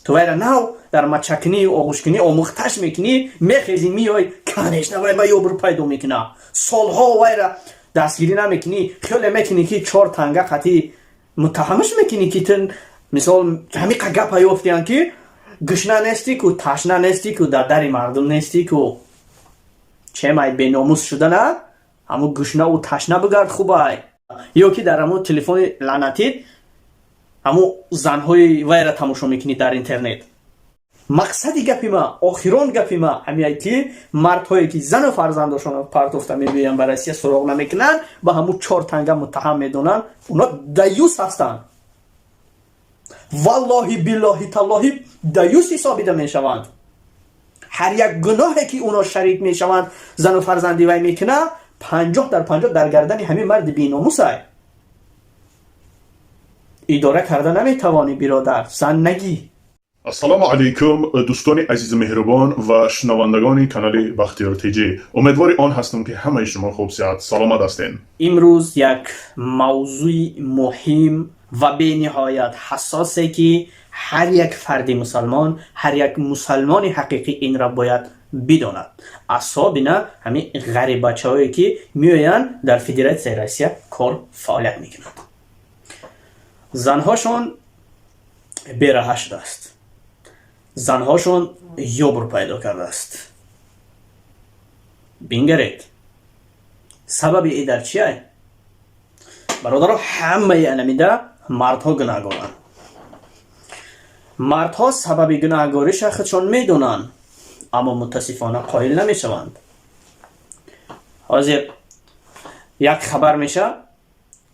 تو ویرا ناو در مچکنی و آغوشکنی آموختش میکنی میخیزی میای کنشنه وی با یوبر پیدا میکنه سالها ویرا دستگیری نمیکنی خیلی میکنی که 4 تنگه خطی متهمش میکنی که تن مثال همی قگه پیافتیان که گشنه نیستی که تشنه نیستی که در مردم نیستی که چه مای به ناموس شده نه همون گشنه و تشنه بگرد خوبه یا که در همون تلفن لعنتی همون زنهای ویره تماشا میکنی در اینترنت مقصدی گپی ما آخران گپی ما همیایی که مردهایی که زن و فرزندشون پرتفته میبوین برای سیه سراغ نمیکنن با همون 4 تنگه متهم میدونن اونا دیوس هستن والله بالله تالله دیوس حسابیده میشوند هر یک گناهی که اونا شریک میشوند زن و فرزندی وی میکنه 50 در 50 در گردن همین مرد بی‌ناموسه اداره کرده نمیتوانی برادر زن نگی. السلام علیکم دوستان عزیز مهربان و شنوندگان کانال بختیار تیجی امیدوار آن هستم که همه شما خوب صحت سلامت هستین. امروز یک موضوع مهم و به نهایت حساسه که هر یک فرد مسلمان هر یک مسلمان حقیقی این را باید بداند اصحاب نه همین غریب بچه‌هایی که میآیند در فدراسیون روسیه کار فعالیت میکنند زنهاشون بیراه شده است زنهاشون یوبر پیدا کرده است بینگرید سبب ای در چیه؟ برادرها همه انمیده مردها گناهگارند مردها سبب گناهگاریش خودشون میدونن اما متاسفانه قائل نمیشوند حاضر یک خبر میشه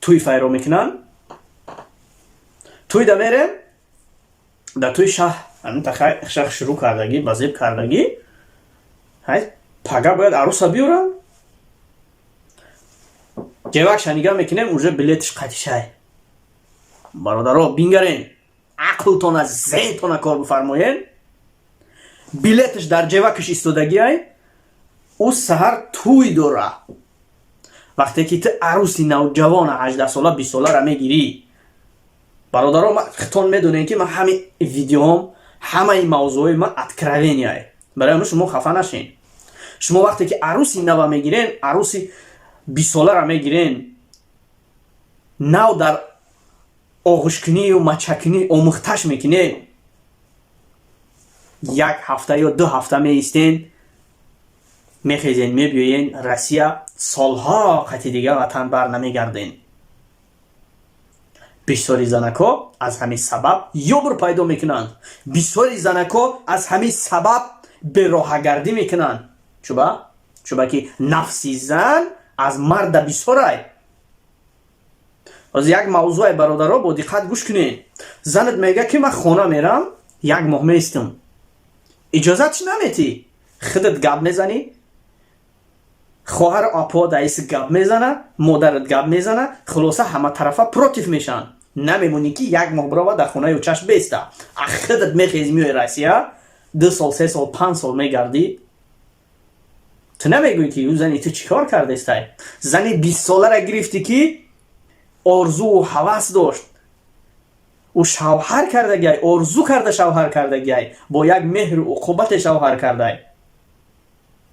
توی فیرو میکنن توی دمیره در توی شهر شهر شروع کردگی بازیب کردگی پگه باید عروسا بیورن جوک شنیگه میکنیم اونجا بلیتش قطیشه برادرها بینگرین عقلتون از ذهنتون کار بفرمایین بلیتش در جیبکش ایستادگی او سحر توی دوره وقتی که تو عروسی نوجوان 18 ساله 20 ساله را میگیری برادرها خطون میدونین که من همین ویدیو هم همه این موضوعی من اتکروینی برای همون شما خفه نشین شما وقتی که عروسی نو میگیرین عروسی 20 ساله را میگیرین نو در آغوشکنی و مچکنی آموختش میکنین 1 هفته یا 2 هفته میستین میخیزین میبیوین روسیه سالها قطعی دیگه وطن بر نمیگردین بسیاری زنکا از همین سبب یوبر پیدا میکنند بسیاری زنکا از همین سبب به راه گردی میکنند چوبا که نفسی زن از مرد بسیاره از یک موضوع برادرها با دقت گوش کنین زنت میگه که من خونه میرم 1 ماه میستم اجازتش نمیتی خودت گپ میزنی خواهر اپا دایس گپ میزنه مادرت گپ میزنه خلاصه همه طرفا پروتیف میشن نمیمونی که 1 ماه برو در خونه و چشم بیسته خودت میخیزی میای روسیه 2 سال 3 سال 5 سال میگردی تو نمیگوی که اون زنی تو چیکار کرده است زنی 20 ساله را گرفتی که آرزو و هوس داشت او شوهر کرده گی آرزو کرده شوهر کرده گی با یک مهر و عقوبت شوهر کرده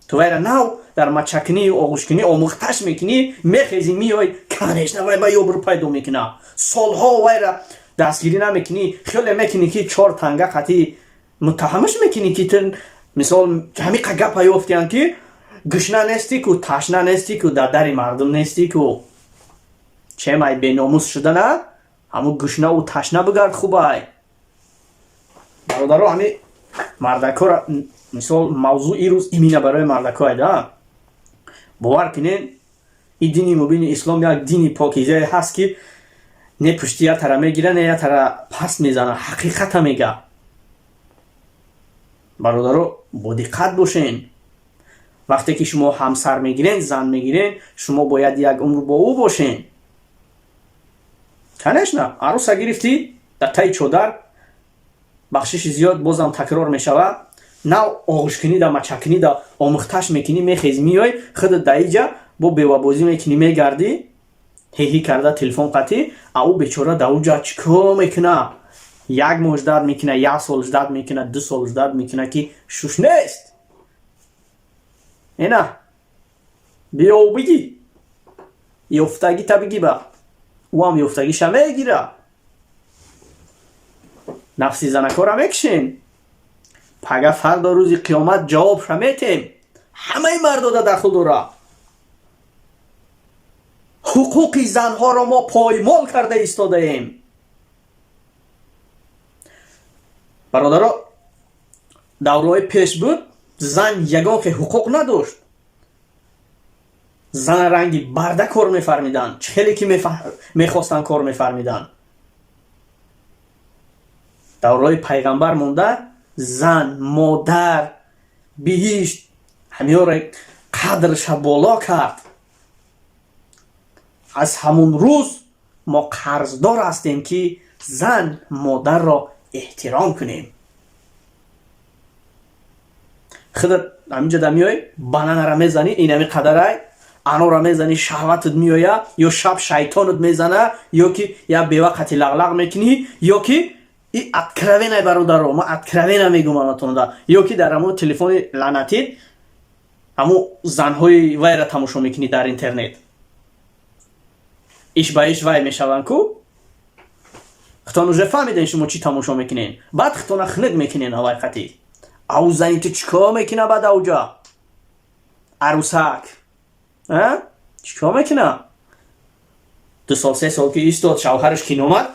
تو ویرا ناو در مچکنی و آغوشکنی آموختش میکنی میخیزی میای کنشنه وی با یوبر پیدا میکنه سالها ویرا دستگیری نمیکنی خیلی میکنی که 4 تنگه خطی متهمش میکنی که تن مثال همی قگه پیافتیان که گشنه نیستی که تشنه نیستی که در مردم نیستی که چه مای به ناموس شده نه همون گشنه و تشنه بگرد خوبه برادرها همی مردکا را مثال موضوع ای روز ایمینه برای مردکا ده باور کنین این دینی مبین اسلام یک دینی پاکیزه هست که نه پشتی یا تره میگیره نه یا تره پس میزنه حقیقت میگه برادرها با دقت باشین وقتی که شما همسر میگیرین زن میگیرین شما باید یک عمر با او باشین کنش نه عروس گرفتی در تای چادر بخشش زیاد بازم تکرار میشوه نه آغوشکنی دا مچکنی دا آموختش میکنی میخیز میای خودت در اینجا با بیوه بازی میکنی میگردی هی کرده تلفن قطعی او بیچاره در اونجا چیکار میکنه یک ماه جدت میکنه، یک سال جدت میکنه، 2 سال جدت میکنه که شوش نیست. اینا بیا و بگی یفتگی تا بگی با او هم یفتگی شمه گیره. نفسی زنکو را میکشین، پگه فردا روزی قیامت جواب شمیتیم. همه مردو در داخل دوره. حقوق زنها را ما پایمال کرده ایستاده ایم. برادرها، دورهای پیش بود زن یگان که حقوق نداشت. زن رنگی برده کار میفرمیدن، چهلی که میخواستن کار میفرمیدن. دورهای پیغمبر مونده زن، مادر، بهشت همیه را قدرش بالا کرد. از همون روز ما قرضدار هستیم که زن مادر را احترام کنیم. خودت همینجا دمیای بانان را میزنی، این همی قدره آنو را میزنی، شهوتت میآید، یا شب شیطانت میزنه، یا که یا به وقتی لغلق میکنی، یا که ای اتکروینه برادر، ما اتکروینه میگم آناتون، یا که در همون تلفن لعنتی همون زنهای وای را تماشا میکنی در اینترنت. ایش با ایش وای میشون کو خطان اوجه فهمیدین شما چی تماشا میکنین، بعد خطان خنق میکنین. هوای خطی او زنی تو چیکار میکنه بعد اوجا عروسک چیکار میکنه؟ 2 سال 3 سال که ایستاد شوهرش کی نومد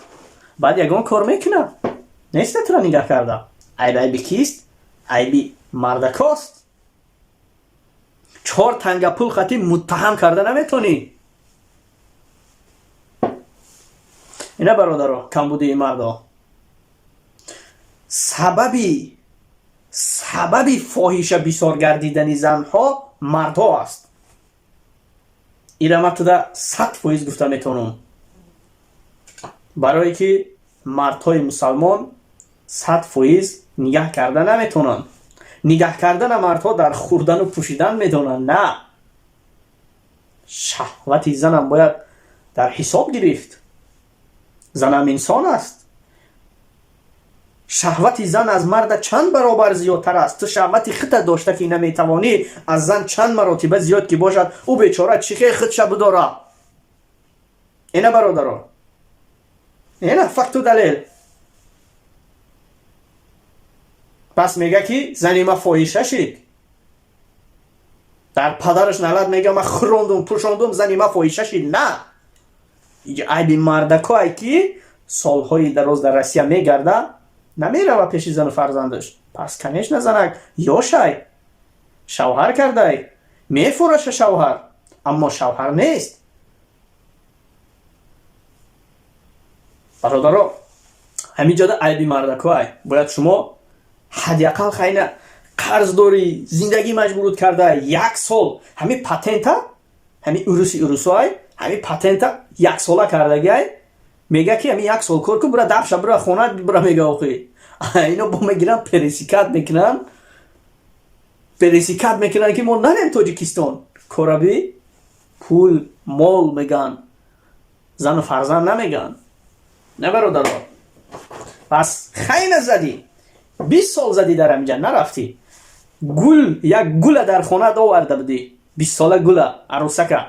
بعد یگان کار میکنه. نیست تو را نگاه کرده. عیبی کیست؟ عیبی مردکاست. 4 تنگه پول خطی متهم کرده نمیتونی. اینا برادرها کمبودی مردا سببی فاحشه بسیار گردیدن زنها مردها است. اینا من تو در 100% گفته میتونم، برای که مردهای مسلمان 100% نگاه کردن نمیتونن. نگاه کردن مردها در خوردن و پوشیدن میدونن. نه، شهوت زنم باید در حساب گرفت. زنم انسان است. شهوت زن از مرد چند برابر زیادتر است. تو شهوت خودت داشته که نمیتوانی از زن چند مراتب زیاد که باشد، او بیچاره چیخه خودش بداره. اینا برادرها، اینا فقط و دلیل. پس میگه که زنی ما فاحشه شد. در پدرش نلد میگه ما خروندم پوشوندم زنی ما فاحشه شد. نه، عیب مردکایی که سالهای دراز در روسیه میگرده نمیره و پیش زن و فرزندش. پس کنیش نزنک یا شوهر کرده میفروشه شوهر، اما شوهر نیست. برادرها، همین جاده عیب مردکایی باید شما حداقل خیلی قرض داری، زندگی مجبورت کرده 1 سال همین پاتنت، همین اروسای همین پاتنت 1 ساله کردگی، میگه که همین 1 سال کار کن برای دفش برای خونه برای میگه آخی اینا با میگیرن پریسیکت میکنن که ما نریم تاجیکستان کارابی پول مال میگن، زن و فرزند نمیگن. نه برادرها، پس خیلی زدی 20 سال زدی در همینجا نرفتی، یک گل در خانه آورده بودی، 20 ساله گل عروسکه،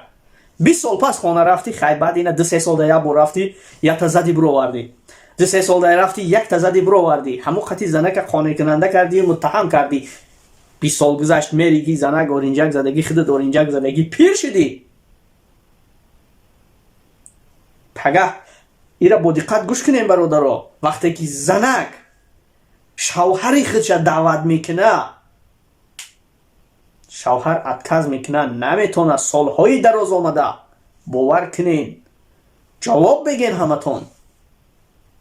20 سال پس خانه رفتی، خیلی بعد اینا 2-3 سال دیگه برو رفتی 1 تا زدی برو آوردی، 2-3 سال دیگه رفتی 1 تا زدی برو آوردی، همون خطی زنک قانع کننده کردی، متهم کردی. 20 سال گذشت میریگی زنک اورینجک زدگی، خودت اورینجک زدگی، پیر شدی. پگه ایرا با دقت گوش کنین برادرها، وقتی که زنک شوهری خودش دعوت میکنه، شوهر اتکاز میکنه نمیتونه، سالهای دراز آمده، باور کنین جواب بگین همتون.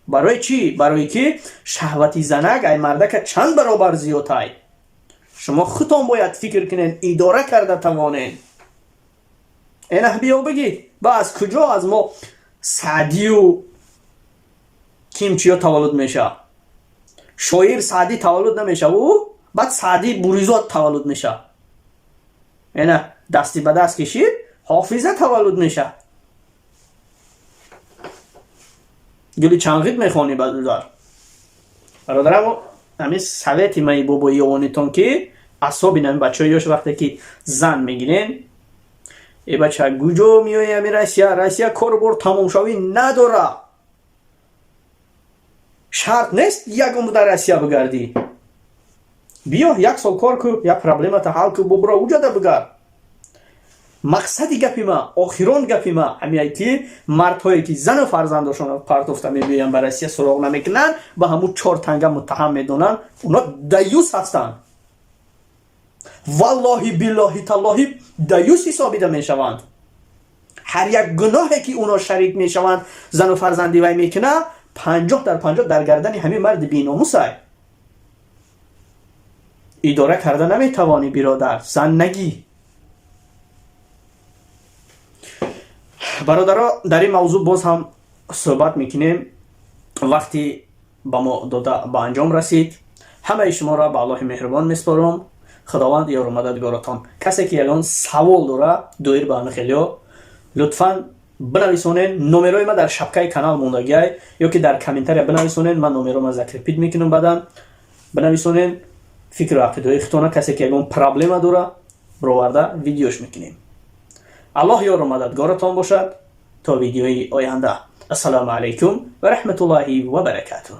برای چی؟ برای که شهوتی زنک ای مردک چند برابر زیادتای. شما خودتون باید فکر کنین، اداره کرده توانین. اینه بیا بگی با از کجا از ما سعدی و کیمچی ها تولد میشه؟ شاعر سعدی تولد نمیشه و بعد سعدی بوریزات تولد میشه. اینه دستی به دست کشید حافظه تولد میشه. گلی چنگید میخوانی بدودار. برادرم همین سویتی مایی بابایی اونیتون که اصابی نمی بچه هایش وقتی که زن میگیرین ای بچه گوجو میوی همی رسیا کار بر تمام شوی نداره شرط نیست یک عمر در رسیا بگردی بیا یک سال کار کو یک پرابلمت حل کو ببرا اوجا ده بگرد مقصدی گپی ما آخران گپی ما همیایی که مردهایی که زن و فرزندشون پرتفته میبیان برای رسیا سراغ نمیکنن با همون 4 تنگه متهم میدونن اونا دیوس هستن والله بالله تالله دیوس حسابیده میشوند هر یک گناهی که اونا شریک میشوند زن و فرزندی وی میکنه 50/50 در گردن همین مرد بی‌ناموسه اداره کرده نمیتوانی برادر زن نگی برادرها در این موضوع باز هم صحبت میکنیم وقتی با ما داده با انجام رسید همه شما را به الله مهربان میسپارم خداوند یار و مددگارتان کسی که الان سوال داره دویر به خیلی لطفاً بنویسونین نمرای ما در شبکه کانال موندگی یا که در کامنتری بنویسونین من نمرای ما ذکر پید میکنم بعداً بنویسونین فکر و عقیده خودتون کسی که الان پرابلم داره برآورده ویدیوش میکنیم الله یار و مددگارتان باشد تا ویدیوی آینده السلام علیکم و رحمت الله و برکاته